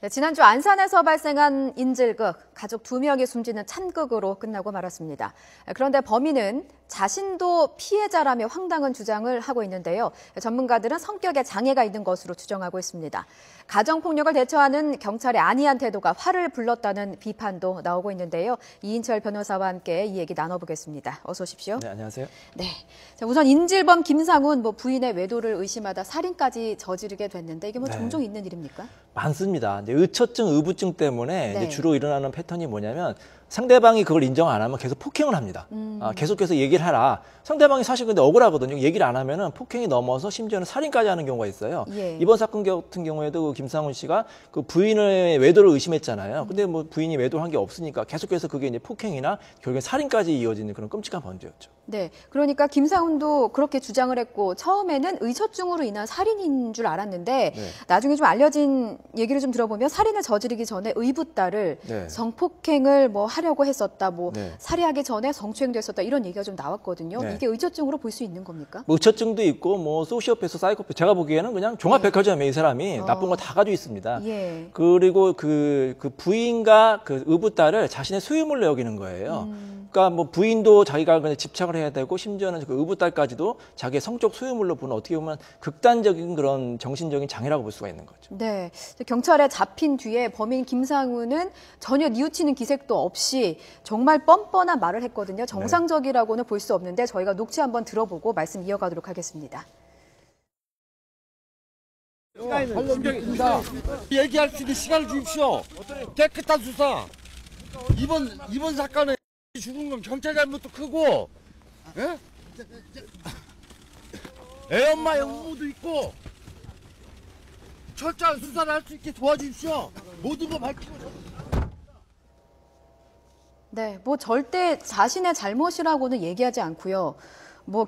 네, 지난주 안산에서 발생한 인질극, 가족 2명이 숨지는 찬극으로 끝나고 말았습니다. 그런데 범인은 자신도 피해자라며 황당한 주장을 하고 있는데요. 전문가들은 성격에 장애가 있는 것으로 추정하고 있습니다. 가정폭력을 대처하는 경찰의 안이한 태도가 화를 불렀다는 비판도 나오고 있는데요. 이인철 변호사와 함께 이 얘기 나눠보겠습니다. 어서 오십시오. 네, 안녕하세요. 네, 자, 우선 인질범 김상훈 부인의 외도를 의심하다 살인까지 저지르게 됐는데 이게 종종 있는 일입니까? 많습니다. 이제 의처증, 의부증 때문에 이제 네. 주로 일어나는 패턴이 뭐냐면 상대방이 그걸 인정 안 하면 계속 폭행을 합니다. 계속해서 얘기를 하라. 상대방이 사실 근데 억울하거든요. 얘기를 안 하면은 폭행이 넘어서 심지어는 살인까지 하는 경우가 있어요. 예. 이번 사건 같은 경우에도 그 김상훈 씨가 그 부인의 외도를 의심했잖아요. 근데 뭐 부인이 외도를 한 게 없으니까 계속해서 그게 이제 폭행이나 결국엔 살인까지 이어지는 그런 끔찍한 범죄였죠. 네, 그러니까 김상훈도 그렇게 주장을 했고 처음에는 의처증으로 인한 살인인 줄 알았는데 네. 나중에 좀 알려진 얘기를 좀 들어보면 살인을 저지르기 전에 의붓딸을 네. 성폭행을 하려고 했었다, 네. 살해하기 전에 성추행도 했었다 이런 얘기가 좀 나왔거든요. 네. 이게 의처증으로 볼 수 있는 겁니까? 뭐 의처증도 있고 뭐 소시오패스, 사이코패스 제가 보기에는 그냥 종합백화점에 이 사람이 나쁜 거 다 가지고 있습니다. 예. 그리고 그 부인과 그 의붓딸을 자신의 소유물로 여기는 거예요. 그러니까 뭐 부인도 자기가 그냥 집착을 해야 되고 심지어는 그 의붓딸까지도 자기의 성적 소유물로 보는 어떻게 보면 극단적인 그런 정신적인 장애라고 볼 수가 있는 거죠. 네, 경찰에 잡힌 뒤에 범인 김상훈은 전혀 뉘우치는 기색도 없이 정말 뻔뻔한 말을 했거든요. 정상적이라고는 볼 수 없는데 저희가 녹취 한번 들어보고 말씀 이어가도록 하겠습니다. 얘기할 수 있는 시간을 주십시오. 깨끗한 수사. 이번 사건에 죽은 건 경찰 잘못도 크고, 예? 애 엄마의 의무도 있고, 철저한 수사를 할 수 있게 도와주십시오. 모든 거 밝히고. 네, 절대 자신의 잘못이라고는 얘기하지 않고요.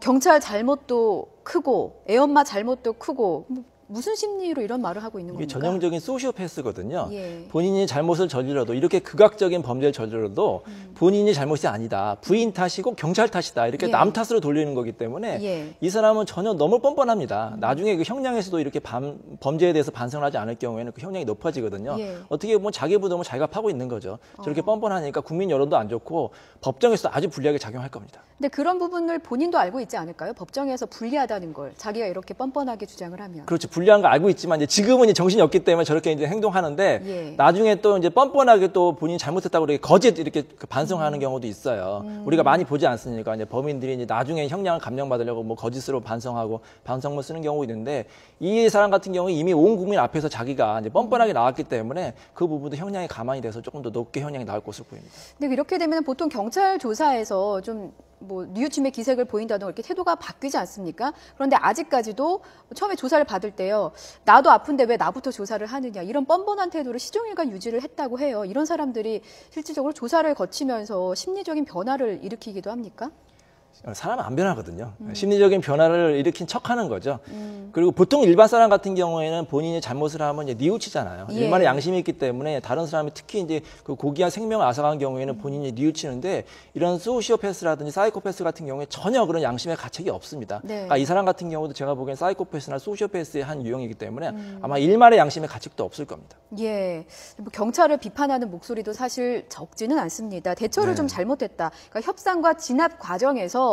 경찰 잘못도 크고 애엄마 잘못도 크고 무슨 심리로 이런 말을 하고 있는 이게 겁니까? 전형적인 소시오패스거든요. 예. 본인이 잘못을 저질러도 이렇게 극악적인 범죄를 저질러도 본인이 잘못이 아니다. 부인 탓이고 경찰 탓이다. 이렇게 예. 남 탓으로 돌리는 거기 때문에 예. 이 사람은 전혀 너무 뻔뻔합니다. 나중에 그 형량에서도 이렇게 범죄에 대해서 반성을 하지 않을 경우에는 그 형량이 높아지거든요. 예. 어떻게 보면 자기 부담을 자기가 파고 있는 거죠. 저렇게 뻔뻔하니까 국민 여론도 안 좋고 법정에서도 아주 불리하게 작용할 겁니다. 근데 그런 부분을 본인도 알고 있지 않을까요? 법정에서 불리하다는 걸 자기가 이렇게 뻔뻔하게 주장을 하면. 그렇죠. 불리한 거 알고 있지만 이제 지금은 이제 정신이 없기 때문에 저렇게 이제 행동하는데 예. 나중에 또 이제 뻔뻔하게 또 본인이 잘못했다고 이렇게 거짓 이렇게 반성하는 경우도 있어요. 우리가 많이 보지 않습니까? 이제 범인들이 이제 나중에 형량을 감형받으려고 뭐 거짓으로 반성하고 반성문 쓰는 경우가 있는데 이 사람 같은 경우는 이미 온 국민 앞에서 자기가 이제 뻔뻔하게 나왔기 때문에 그 부분도 형량이 가만히 돼서 조금 더 높게 형량이 나올 것으로 보입니다. 근데 이렇게 되면 보통 경찰 조사에서 좀 뉘우침의 기색을 보인다든가 이렇게 태도가 바뀌지 않습니까? 그런데 아직까지도 처음에 조사를 받을 때요. 나도 아픈데 왜 나부터 조사를 하느냐. 이런 뻔뻔한 태도를 시종일관 유지를 했다고 해요. 이런 사람들이 실질적으로 조사를 거치면서 심리적인 변화를 일으키기도 합니까? 사람은 안 변하거든요. 심리적인 변화를 일으킨 척하는 거죠. 그리고 보통 일반 사람 같은 경우에는 본인이 잘못을 하면 이제 뉘우치잖아요. 예. 일만의 양심이 있기 때문에 다른 사람이 특히 이제 그 고귀한 생명을 앗아간 경우에는 본인이 뉘우치는데 이런 소시오패스라든지 사이코패스 같은 경우에 전혀 그런 양심의 가책이 없습니다. 네. 그러니까 이 사람 같은 경우도 제가 보기엔 사이코패스나 소시오패스의 한 유형이기 때문에 아마 일말의 양심의 가책도 없을 겁니다. 예, 경찰을 비판하는 목소리도 사실 적지는 않습니다. 대처를 좀 잘못했다. 그러니까 협상과 진압 과정에서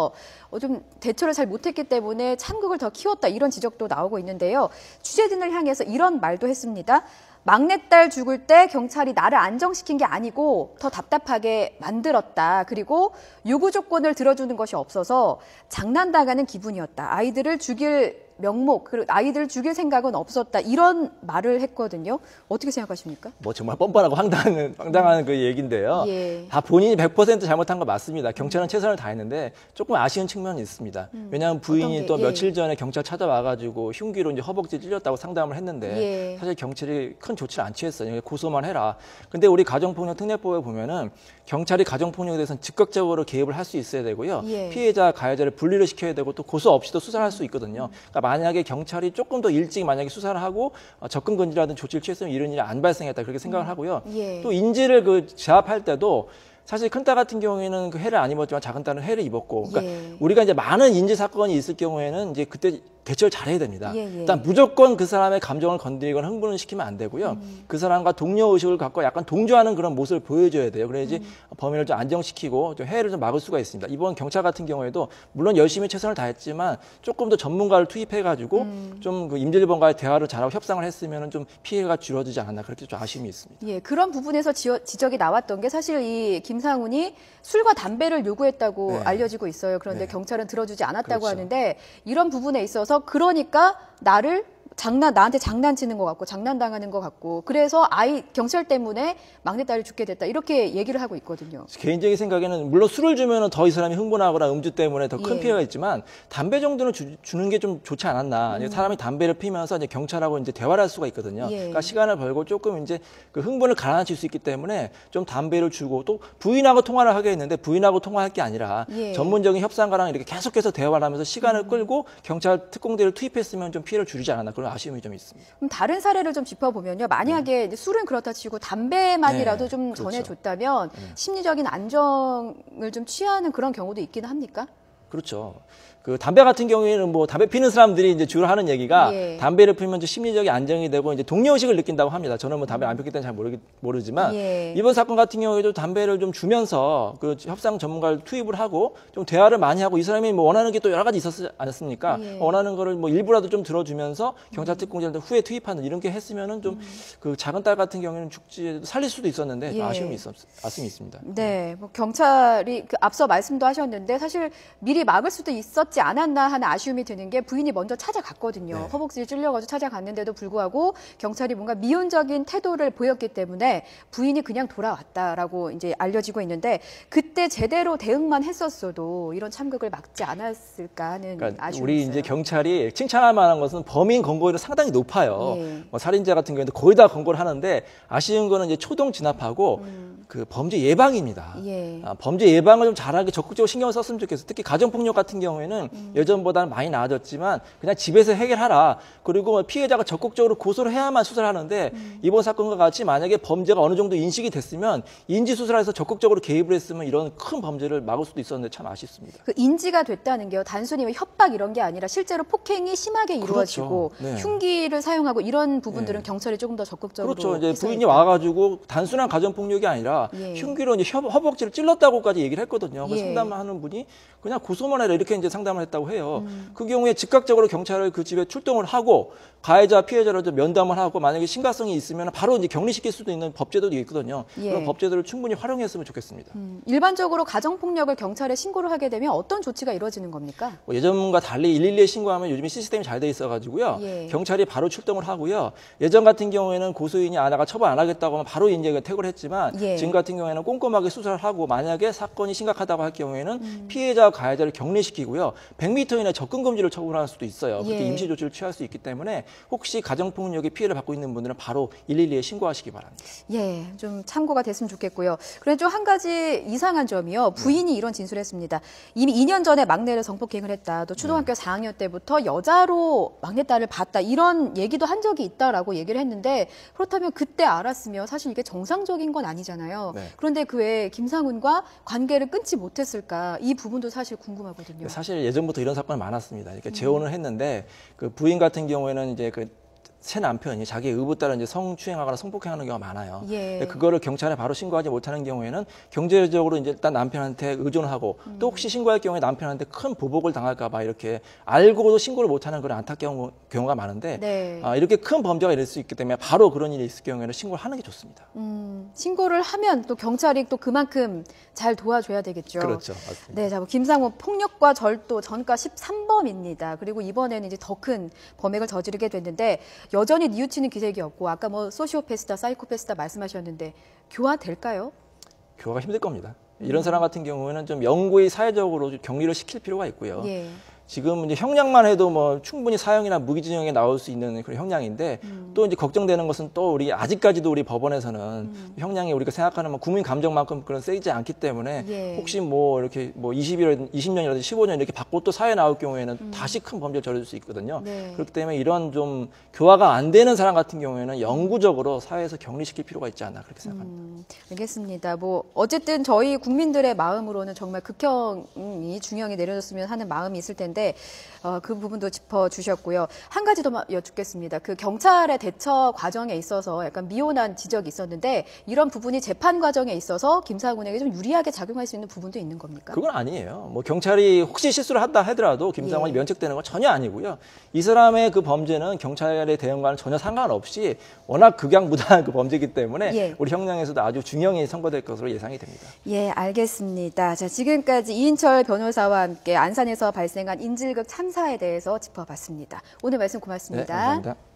좀 대처를 잘 못했기 때문에 찬국을 더 키웠다. 이런 지적도 나오고 있는데요. 취재진을 향해서 이런 말도 했습니다. 막내딸 죽을 때 경찰이 나를 안정시킨 게 아니고 더 답답하게 만들었다. 그리고 요구 조건을 들어주는 것이 없어서 장난당하는 기분이었다. 아이들을 죽일 명목, 그리고 아이들을 죽일 생각은 없었다. 이런 말을 했거든요. 어떻게 생각하십니까? 정말 뻔뻔하고 황당한 그 얘기인데요. 예. 다 본인이 100% 잘못한 거 맞습니다. 경찰은 최선을 다했는데 조금 아쉬운 측면이 있습니다. 왜냐하면 부인이 또 며칠 전에 경찰 찾아와가지고 흉기로 이제 허벅지 찔렸다고 상담을 했는데 사실 경찰이 큰 조치를 안 취했어요. 고소만 해라. 근데 우리 가정폭력 특례법에 보면은 경찰이 가정폭력에 대해서는 즉각적으로 개입을 할 수 있어야 되고요. 피해자, 가해자를 분리를 시켜야 되고 또 고소 없이도 수사를 할 수 있거든요. 그러니까 만약에 경찰이 조금 더 일찍 만약에 수사를 하고 접근 금지라든 조치를 취했으면 이런 일이 안 발생했다 그렇게 생각을 하고요. 또 인질을 제압할 때도 사실 큰 딸 같은 경우에는 그 해를 안 입었지만 작은 딸은 해를 입었고, 그러니까 예. 우리가 이제 많은 인지 사건이 있을 경우에는 이제 그때 대처를 잘해야 됩니다. 예, 예. 일단 무조건 그 사람의 감정을 건드리거나 흥분을 시키면 안 되고요. 그 사람과 동료 의식을 갖고 약간 동조하는 그런 모습을 보여줘야 돼요. 그래야지 범인을 좀 안정시키고 좀 해를 좀 막을 수가 있습니다. 이번 경찰 같은 경우에도 물론 열심히 최선을 다했지만 조금 더 전문가를 투입해가지고 좀 그 임대료범과의 대화를 잘하고 협상을 했으면 좀 피해가 줄어들지 않았나 그렇게 좀 아쉬움이 있습니다. 예, 그런 부분에서 지적이 나왔던 게 사실 이 김상훈이 술과 담배를 요구했다고 네. 알려지고 있어요. 그런데 네. 경찰은 들어주지 않았다고 그렇죠. 하는데 이런 부분에 있어서 그러니까 나한테 장난치는 것 같고 장난당하는 것 같고 그래서 경찰 때문에 막내딸이 죽게 됐다 이렇게 얘기를 하고 있거든요. 개인적인 생각에는 물론 술을 주면 더 이 사람이 흥분하거나 음주 때문에 더 큰 예. 피해가 있지만 담배 정도는 주는 게 좀 좋지 않았나. 사람이 담배를 피면서 이제 경찰하고 이제 대화를 할 수가 있거든요. 예. 그러니까 시간을 벌고 조금 이제 그 흥분을 가라앉힐 수 있기 때문에 좀 담배를 주고 또 부인하고 통화를 하게 했는데 부인하고 통화할 게 아니라 예. 전문적인 협상가랑 이렇게 계속해서 대화를 하면서 시간을 끌고 경찰 특공대를 투입했으면 좀 피해를 줄이지 않았나 그런 아쉬움이 좀 있습니다. 그럼 다른 사례를 좀 짚어보면요. 만약에 이제 술은 그렇다 치고 담배만이라도 네, 좀 그렇죠. 전해줬다면 심리적인 안정을 좀 취하는 그런 경우도 있기는 합니까? 그렇죠. 그 담배 같은 경우에는 뭐 담배 피는 사람들이 이제 주로 하는 얘기가 예. 담배를 피면 좀 심리적인 안정이 되고 이제 동료의식을 느낀다고 합니다. 저는 뭐 담배 안 피기 때문에 잘 모르지만 예. 이번 사건 같은 경우에도 담배를 좀 주면서 그 협상 전문가를 투입을 하고 좀 대화를 많이 하고 이 사람이 뭐 원하는 게 또 여러 가지 있었지 않았습니까? 예. 원하는 거를 뭐 일부라도 좀 들어주면서 경찰 특공대를 후에 투입하는 이런 게 했으면은 좀 그 작은 딸 같은 경우에는 죽지 살릴 수도 있었는데 예. 아쉬움이 있습니다. 네, 뭐 경찰이 앞서 말씀도 하셨는데 사실 미리 막을 수도 있었지 않았나 하는 아쉬움이 드는 게 부인이 먼저 찾아갔거든요. 네. 허벅지 찔려가지고 찾아갔는데도 불구하고 경찰이 뭔가 미온적인 태도를 보였기 때문에 부인이 그냥 돌아왔다라고 이제 알려지고 있는데 그때 제대로 대응만 했었어도 이런 참극을 막지 않았을까 하는 그러니까 아쉬움이 우리 있어요. 이제 경찰이 칭찬할 만한 것은 범인 검거율이 상당히 높아요. 예. 뭐 살인자 같은 경우에도 거의 다 검거를 하는데 아쉬운 거는 이제 초동 진압하고 그 범죄 예방입니다. 예. 범죄 예방을 좀 잘하게 적극적으로 신경을 썼으면 좋겠어요. 특히 가정폭력 같은 경우에는 예전보다는 많이 나아졌지만 그냥 집에서 해결하라. 그리고 피해자가 적극적으로 고소를 해야만 수사를 하는데 이번 사건과 같이 만약에 범죄가 어느 정도 인식이 됐으면 인지수사에서 적극적으로 개입을 했으면 이런 큰 범죄를 막을 수도 있었는데 참 아쉽습니다. 그 인지가 됐다는 게요. 단순히 협박 이런 게 아니라 실제로 폭행이 심하게 이루어지고 그렇죠. 네. 흉기를 사용하고 이런 부분들은 네. 경찰이 조금 더 적극적으로 그렇죠. 이제 했어야 부인이 했다. 와가지고 단순한 가정폭력이 아니라 예. 흉기로 이제 허벅지를 찔렀다고까지 얘기를 했거든요. 그 예. 상담하는 분이 그냥 고소만 해라 이렇게 이제 상담을 했다고 해요. 그 경우에 즉각적으로 경찰을 그 집에 출동을 하고 가해자 피해자를 좀 면담을 하고 만약에 심각성이 있으면 바로 이제 격리시킬 수도 있는 법제도도 있거든요. 예. 그런 법제도를 충분히 활용했으면 좋겠습니다. 일반적으로 가정폭력을 경찰에 신고를 하게 되면 어떤 조치가 이루어지는 겁니까? 뭐 예전과 달리 112에 신고하면 요즘에 시스템이 잘 돼 있어가지고요. 예. 경찰이 바로 출동을 하고요. 예전 같은 경우에는 고소인이 나가 처벌 안 하겠다고 하면 바로 이제 퇴거를 했지만 예. 지금 같은 경우에는 꼼꼼하게 수사를 하고 만약에 사건이 심각하다고 할 경우에는 피해자와 가해자를 격리시키고요. 100m 이내 접근 금지를 처분할 수도 있어요. 그렇게 예. 임시 조치를 취할 수 있기 때문에 혹시 가정폭력의 피해를 받고 있는 분들은 바로 112에 신고하시기 바랍니다. 예, 좀 참고가 됐으면 좋겠고요. 그런데 좀 한 가지 이상한 점이요. 부인이 이런 진술을 했습니다. 이미 2년 전에 막내를 성폭행을 했다. 또 초등학교 4학년 때부터 여자로 막내딸을 봤다. 이런 얘기도 한 적이 있다라고 얘기를 했는데 그렇다면 그때 알았으면 사실 이게 정상적인 건 아니잖아요. 네. 그런데 그 외에 김상훈과 관계를 끊지 못했을까? 이 부분도 사실 궁금하거든요. 사실 예전부터 이런 사건이 많았습니다. 이렇게 재혼을 했는데 그 부인 같은 경우에는 이제 그 새 남편이 자기 의붓 따라 이제 성추행하거나 성폭행하는 경우가 많아요. 예. 근데 그거를 경찰에 바로 신고하지 못하는 경우에는 경제적으로 이제 일단 남편한테 의존하고 또 혹시 신고할 경우에 남편한테 큰 보복을 당할까봐 이렇게 알고도 신고를 못하는 그런 안타까운 경우가 많은데 네. 이렇게 큰 범죄가 일어날 수 있기 때문에 바로 그런 일이 있을 경우에는 신고를 하는 게 좋습니다. 신고를 하면 또 경찰이 또 그만큼 잘 도와줘야 되겠죠. 그렇죠, 맞습니다. 네, 자, 뭐 김상훈 폭력과 절도 전과 13범입니다. 그리고 이번에는 이제 더 큰 범행을 저지르게 됐는데 여전히 뉘우치는 기색이었고 아까 뭐 소시오패스다, 사이코패스다 말씀하셨는데 교화될까요? 교화가 힘들 겁니다. 이런 사람 같은 경우에는 좀 영구히 사회적으로 좀 격리를 시킬 필요가 있고요. 예. 지금 이제 형량만 해도 뭐 충분히 사형이나 무기징역에 나올 수 있는 그런 형량인데 또 이제 걱정되는 것은 또 우리 아직까지도 우리 법원에서는 형량이 우리가 생각하는 뭐 국민 감정만큼 그런 세지 않기 때문에 예. 혹시 뭐 이렇게 뭐 20년이라든지 15년 이렇게 받고 또 사회 나올 경우에는 다시 큰 범죄를 저질 수 있거든요. 네. 그렇기 때문에 이런 좀 교화가 안 되는 사람 같은 경우에는 영구적으로 사회에서 격리시킬 필요가 있지 않나 그렇게 생각합니다. 알겠습니다. 뭐 어쨌든 저희 국민들의 마음으로는 정말 극형이 중형이 내려졌으면 하는 마음이 있을 텐데 그 부분도 짚어주셨고요. 한 가지 더 여쭙겠습니다. 그 경찰의 대처 과정에 있어서 약간 미온한 지적이 있었는데 이런 부분이 재판 과정에 있어서 김상훈에게 좀 유리하게 작용할 수 있는 부분도 있는 겁니까? 그건 아니에요. 뭐 경찰이 혹시 실수를 한다 하더라도 김상훈이 예. 면책되는 건 전혀 아니고요. 이 사람의 그 범죄는 경찰의 대응과는 전혀 상관없이 워낙 극악무도한 그 범죄이기 때문에 예. 우리 형량에서도 아주 중형이 선고될 것으로 예상이 됩니다. 예, 알겠습니다. 자, 지금까지 이인철 변호사와 함께 안산에서 발생한 인질극 참사에 대해서 짚어봤습니다. 오늘 말씀 고맙습니다. 네, 감사합니다.